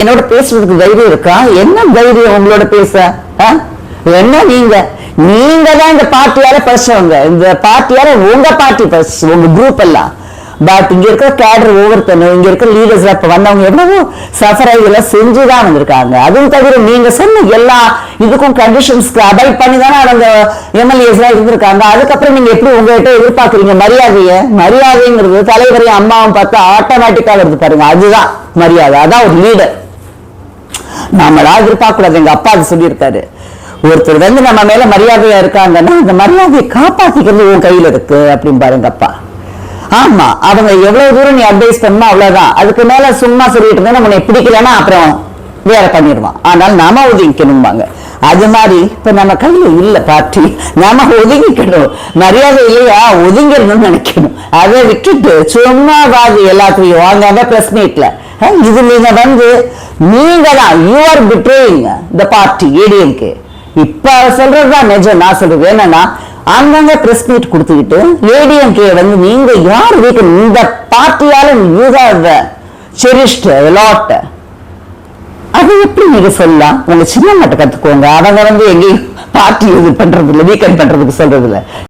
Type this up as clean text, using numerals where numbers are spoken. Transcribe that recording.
என்னோட பேசுறதுக்கு தைரியம் இருக்கா? என்ன தைரியம் உங்களோட பேச? என்ன நீங்க தான் இந்த பார்ட்டியால பேசுறவங்க, இந்த பார்ட்டியால உங்க பார்ட்டி பேச, உங்க குரூப் எல்லாம். பட் இங்க இருக்கிற கேடர் ஒவ்வொருத்தனும், இங்க இருக்கிற லீடர்ஸ் இப்ப வந்தவங்க எவ்வளவோ சஃபர் இதெல்லாம் செஞ்சுதான் வந்திருக்காங்க. அதுவும் தவிர நீங்க சொன்ன எல்லா இதுக்கும் கண்டிஷன்ஸ்க்கு அபாய்ட் பண்ணி தானே அவங்க எம்எல்ஏஸ் எல்லாம் இருந்திருக்காங்க. அதுக்கப்புறம் நீங்க எப்படி உங்ககிட்ட எதிர்பார்க்குறீங்க மரியாதைங்கிறது தலைவரையும் அம்மாவும் பார்த்தா ஆட்டோமேட்டிக்கா வருது பாருங்க. அதுதான் மரியாதை, அதான் ஒரு லீடர். நம்மளா எதிர்பார்க்க கூடாது. எங்க அப்பா அது சொல்லியிருக்காரு, ஒருத்தர் வந்து நம்ம மேல மரியாதையா இருக்காங்கன்னா அந்த மரியாதையை காப்பாத்திக்கிறது உன் கையில இருக்கு அப்படின்னு பாருங்க அப்பா. ஆமா, அவங்க எவ்வளவு தூரம் நீ அட்வைஸ் பண்ணணும் அவ்வளவுதான். அதுக்கு மேல சும்மா சொல்லிட்டு இருந்தா நம்ம பிடிக்கலன்னா அப்புறம் வேற பண்ணிடுவான். ஆனால் நாம ஒதுங்கிக்கணும்பாங்க. அது மாதிரி இப்ப நம்ம கையில இல்ல பார்ட்டி, நாம ஒதுங்கிக்கணும். மரியாதை இல்லையா ஒதுங்கிடணும்னு நினைக்கணும். அதை விட்டுட்டு சும்மாவாது எல்லாத்தையும் வாங்க பிரஸ் மீட்ல இது நீங்க வந்து நீங்க தான் you are betraying the party ADMK. இப்ப சொல்றதுதான் நிஜம். நான் சொல்றது என்னன்னா, அங்கங்க பிரஸ் மீட் கொடுத்துக்கிட்டு ஏடிஎம்கே வந்து நீங்க யார் வீட்டு இந்த பார்ட்டியால யூ ஹேவ் செரிஷ்ட் லாட், அது எப்படி நீங்க சொல்லலாம்? உங்க சின்ன மட்டும் கத்துக்கோங்க. அவங்க வந்து எங்கேயும் பார்ட்டி இது பண்றது இல்லை, வீக்கெண்ட் பண்றதுக்கு சொல்றது இல்லை.